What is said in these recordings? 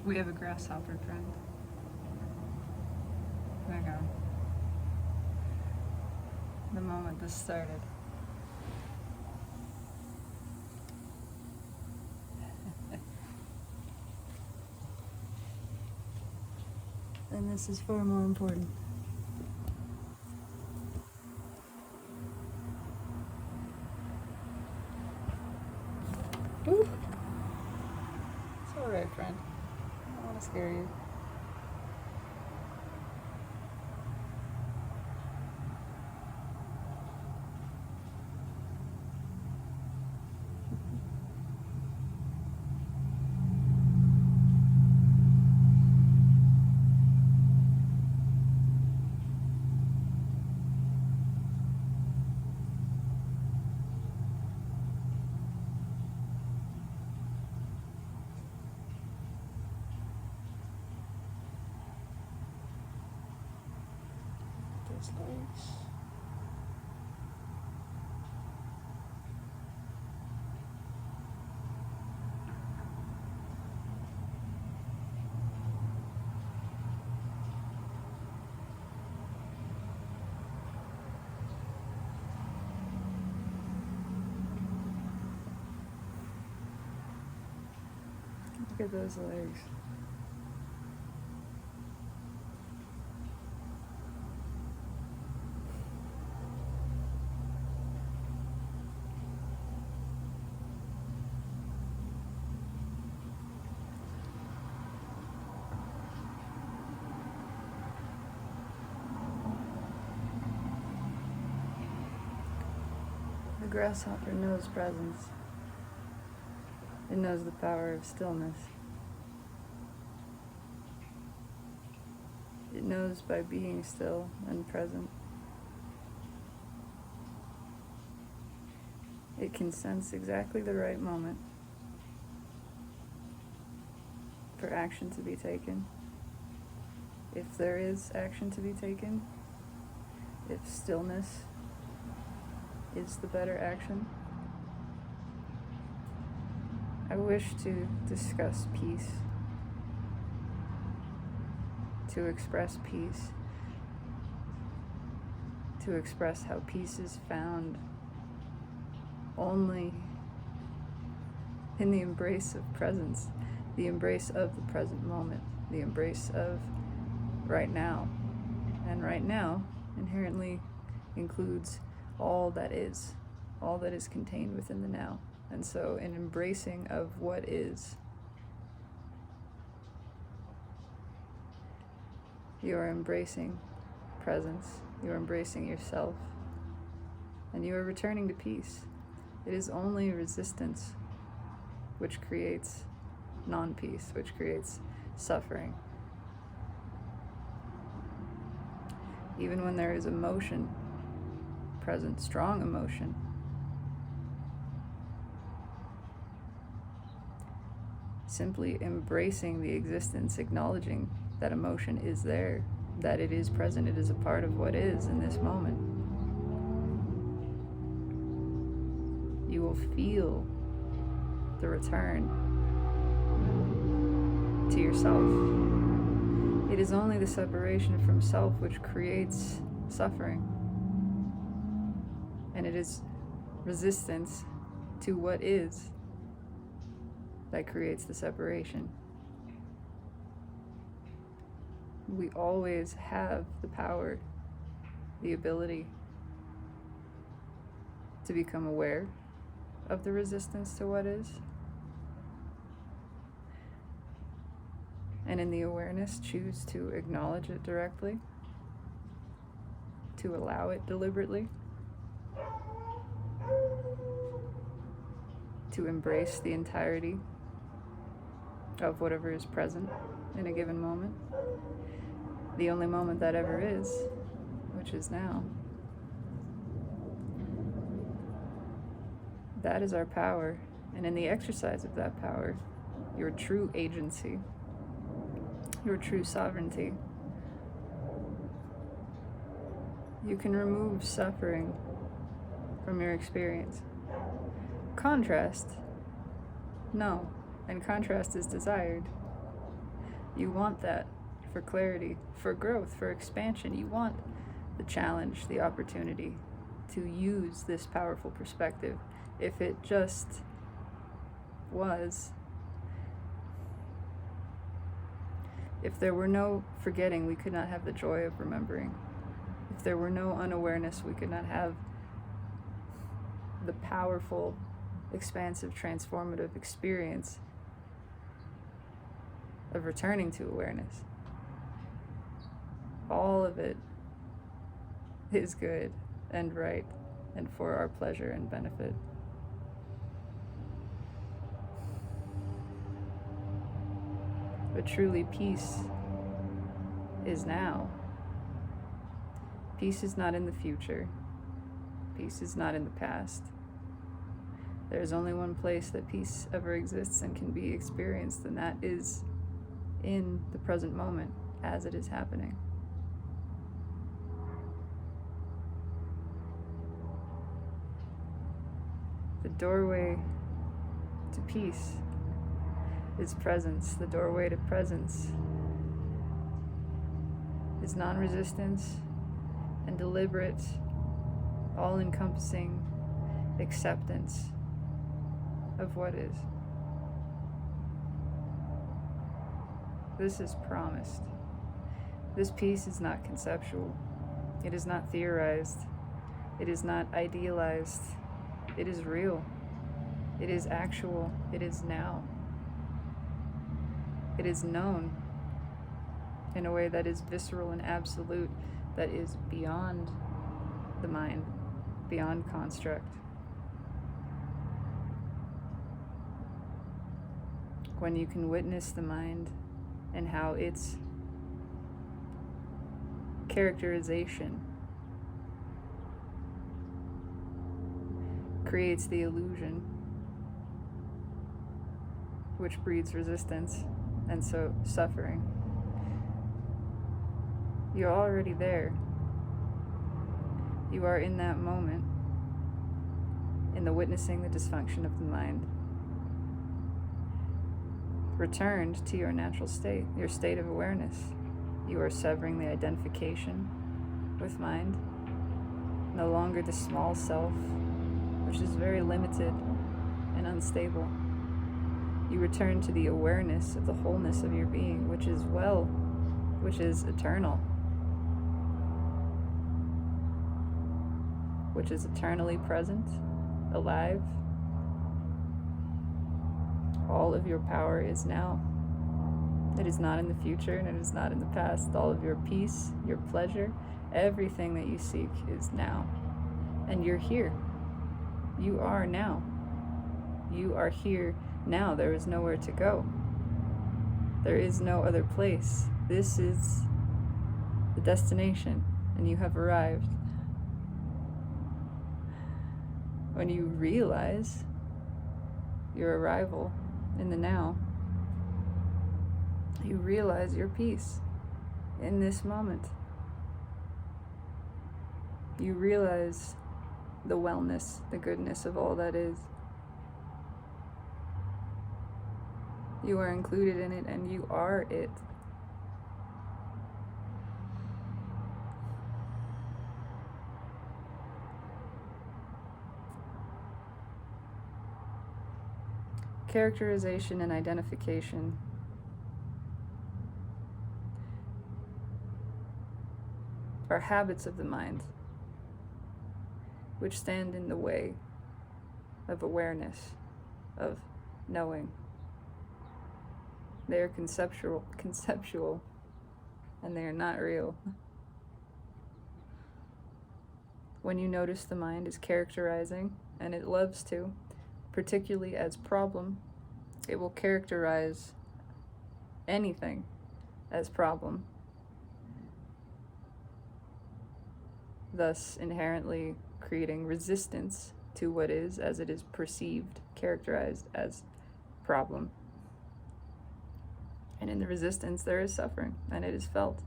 We have a grasshopper friend. There we go. The moment this started. And this is far more important. Ooh. It's alright, friend. I don't want to scare you. Those legs. Look at those legs. The grasshopper knows presence. It knows the power of stillness. It knows by being still and present. It can sense exactly the right moment for action to be taken. If there is action to be taken, if stillness is the better action. I wish to discuss peace, to express peace, to express how peace is found only in the embrace of presence, the embrace of the present moment, the embrace of right now. And right now inherently includes all that is contained within the now. And so in embracing of what is, you are embracing presence, you are embracing yourself, and you are returning to peace. It is only resistance which creates non-peace, which creates suffering. Even when there is emotion present, strong emotion, simply embracing the existence, acknowledging that emotion is there, that it is present, it is a part of what is in this moment. You will feel the return to yourself. It is only the separation from self which creates suffering. And it is resistance to what is that creates the separation. We always have the power, the ability to become aware of the resistance to what is. And in the awareness, choose to acknowledge it directly, to allow it deliberately, to embrace the entirety of whatever is present in a given moment, the only moment that ever is, which is now. That is our power, and in the exercise of that power, your true agency, your true sovereignty, you can remove suffering from your experience. Contrast, no, and contrast is desired. You want that for clarity, for growth, for expansion. You want the challenge, the opportunity to use this powerful perspective. If it just was, if there were no forgetting, we could not have the joy of remembering. If there were no unawareness, we could not have the powerful, expansive, transformative experience of returning to awareness. All of it is good and right and for our pleasure and benefit. But truly, peace is now. Peace is not in the future. Peace is not in the past. There is only one place that peace ever exists and can be experienced, and that is in the present moment as it is happening. The doorway to peace is presence. The doorway to presence is non-resistance and deliberate, all-encompassing acceptance of what is. This is promised. This peace is not conceptual. It is not theorized. It is not idealized. It is real. It is actual. It is now. It is known in a way that is visceral and absolute, that is beyond the mind, beyond construct. When you can witness the mind and how its characterization creates the illusion, which breeds resistance and so suffering. You're already there. You are in that moment, in the witnessing the dysfunction of the mind. Returned to your natural state, your state of awareness. You are severing the identification with mind. No longer the small self, which is very limited and unstable. You return to the awareness of the wholeness of your being, which is eternal, which is eternally present, alive. All of your power is now. It is not in the future and it is not in the past. All of your peace, your pleasure, everything that you seek is now. And you're here. You are now. You are here now. There is nowhere to go. There is no other place. This is the destination, and you have arrived. When you realize your arrival in the now, you realize your peace in this moment. You realize the wellness, the goodness of all that is. You are included in it, and you are it. Characterization and identification are habits of the mind which stand in the way of awareness, of knowing. They are conceptual, and they are not real. When you notice the mind is characterizing, and it loves to, particularly as problem, it will characterize anything as problem, thus inherently creating resistance to what is as it is perceived, characterized as problem. And in the resistance there is suffering, and it is felt.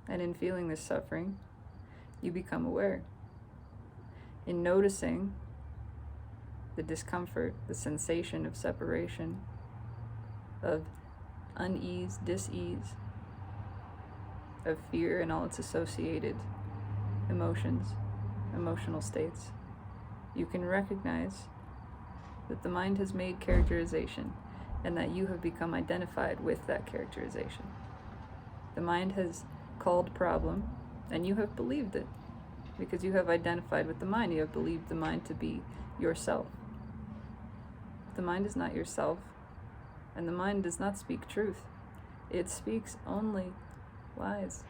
And in feeling this suffering, you become aware. In noticing the discomfort, the sensation of separation, of unease, dis-ease, of fear and all its associated emotions, emotional states. You can recognize that the mind has made characterization and that you have become identified with that characterization. The mind has called problem and you have believed it because you have identified with the mind. You have believed the mind to be yourself. The mind is not yourself, and the mind does not speak truth. It speaks only lies.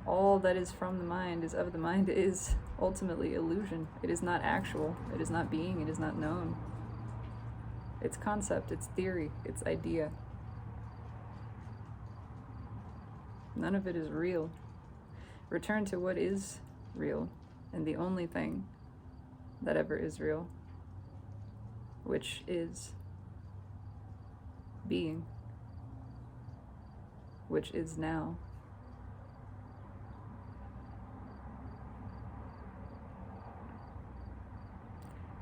All that is from the mind, is of the mind, is ultimately illusion. It is not actual. It is not being. It is not known. It's concept. It's theory. It's idea. None of it is real. Return to what is real, and the only thing that ever is real, which is being, which is now.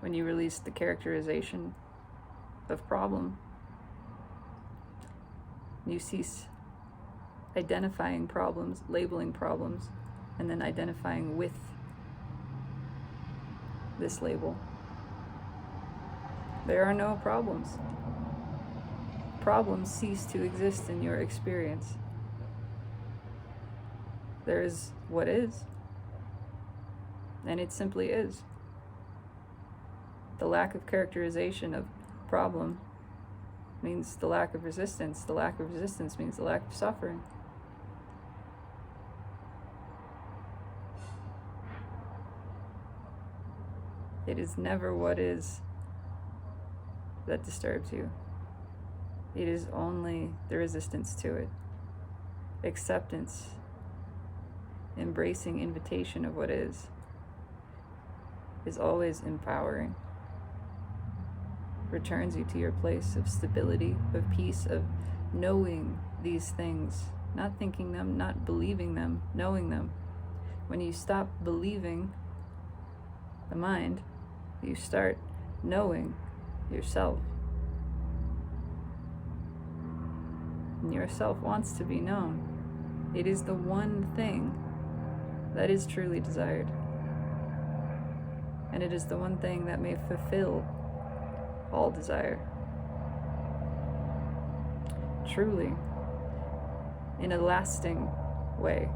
When you release the characterization of problem, you cease identifying problems, labeling problems, and then identifying with this label. There are no problems. Problems cease to exist in your experience. There is what is, and it simply is. The lack of characterization of problem means the lack of resistance. The lack of resistance means the lack of suffering. It is never what is that disturbs you. It is only the resistance to it. Acceptance, embracing invitation of what is always empowering. Returns you to your place of stability, of peace, of knowing these things, not thinking them, not believing them, knowing them. When you stop believing the mind, you start knowing yourself. And yourself wants to be known. It is the one thing that is truly desired. And it is the one thing that may fulfill all desire. Truly, in a lasting way,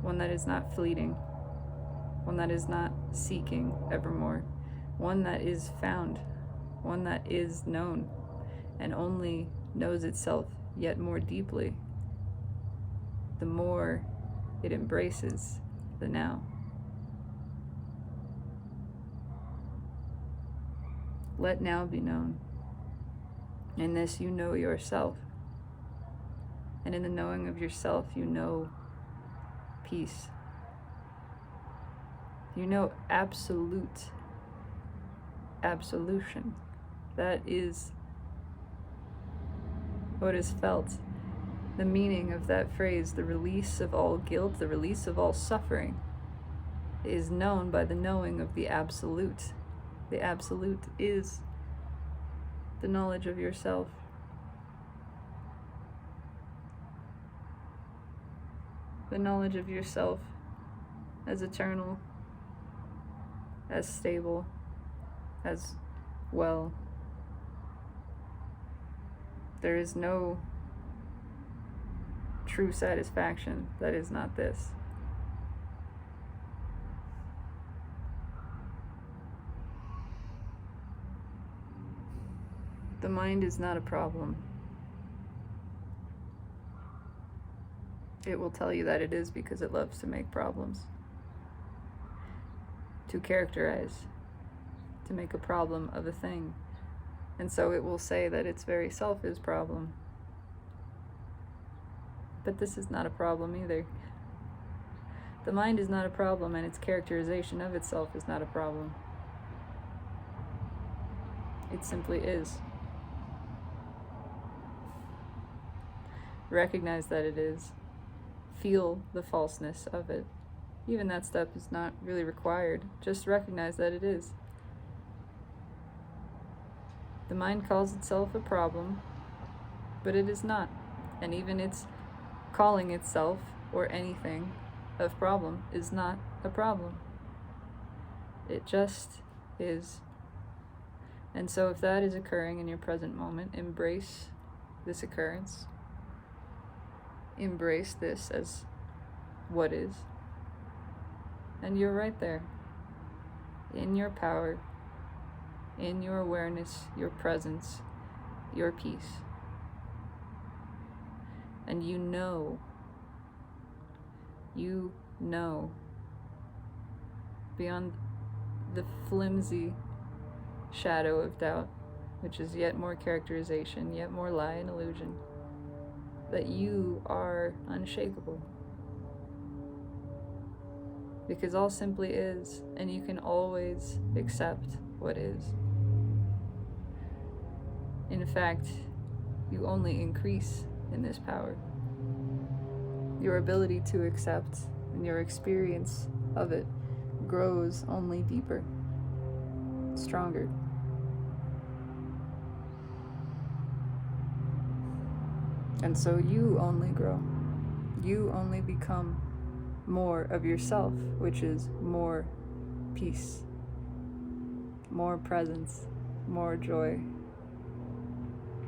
one that is not fleeting, one that is not seeking evermore, one that is found, one that is known, and only knows itself yet more deeply, the more it embraces the now. Let now be known. In this you know yourself. And in the knowing of yourself, you know peace. You know absolute absolution. That is what is felt. The meaning of that phrase, the release of all guilt, the release of all suffering, is known by the knowing of the absolute. The absolute is the knowledge of yourself. The knowledge of yourself as eternal, as stable, as well. There is no true satisfaction that is not this. The mind is not a problem. It will tell you that it is because it loves to make problems. To characterize, to make a problem of a thing. And so it will say that its very self is problem. But this is not a problem either. The mind is not a problem, and its characterization of itself is not a problem. It simply is. Recognize that it is. Feel the falseness of it. Even that step is not really required. Just recognize that it is. The mind calls itself a problem, but it is not. And even its calling itself or anything of problem is not a problem. It just is. And so if that is occurring in your present moment, embrace this occurrence. Embrace this as what is. And you're right there, in your power, in your awareness, your presence, your peace. And you know beyond the flimsy shadow of doubt, which is yet more characterization, yet more lie and illusion, that you are unshakable. Because all simply is, and you can always accept what is. In fact, you only increase in this power. Your ability to accept and your experience of it grows only deeper, stronger. And so you only grow. You only become more of yourself, which is more peace, more presence, more joy,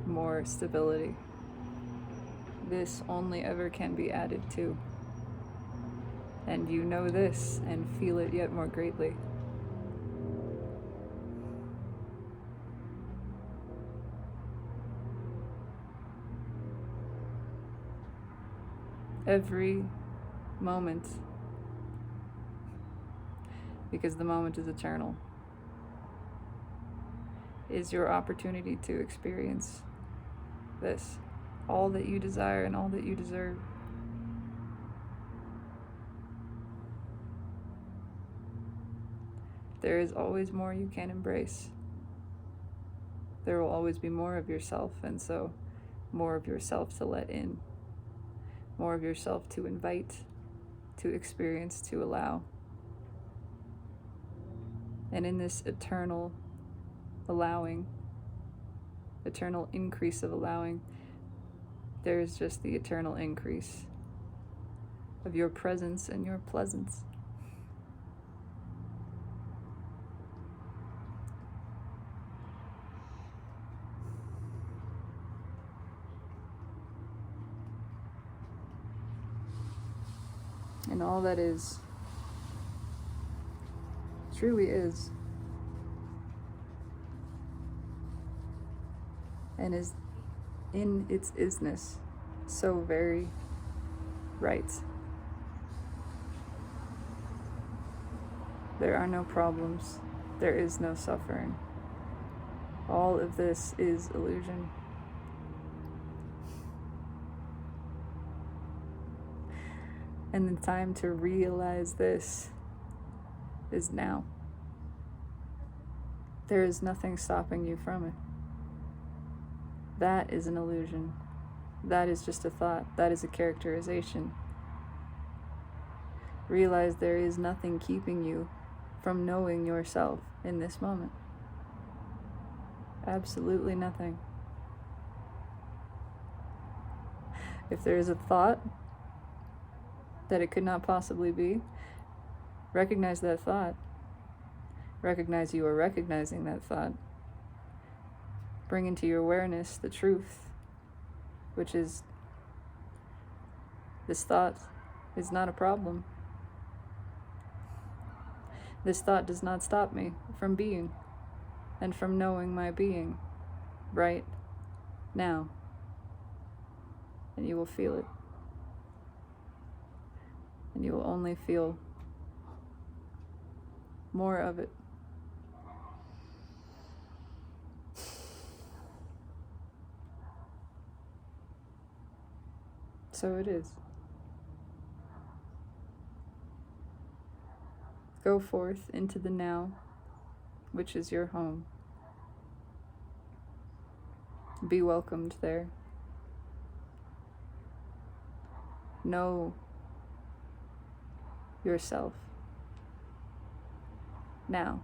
more stability. This only ever can be added to. And you know this and feel it yet more greatly. Every moment, because the moment is eternal, is your opportunity to experience this, all that you desire and all that you deserve. There is always more you can embrace. There will always be more of yourself, and so more of yourself to let in, more of yourself to invite, to experience, to allow. And in this eternal allowing, eternal increase of allowing, there is just the eternal increase of your presence and your pleasance. And all that is, truly is, and is in its isness so very right. There are no problems. There is no suffering. All of this is illusion. And the time to realize this is now. There is nothing stopping you from it. That is an illusion. That is just a thought. That is a characterization. Realize there is nothing keeping you from knowing yourself in this moment. Absolutely nothing. If there is a thought that it could not possibly be, recognize that thought. Recognize you are recognizing that thought. Bring into your awareness the truth, which is this thought is not a problem. This thought does not stop me from being and from knowing my being right now. And you will feel it. And you will only feel more of it. So it is. Go forth into the now, which is your home. Be welcomed there. Know yourself now.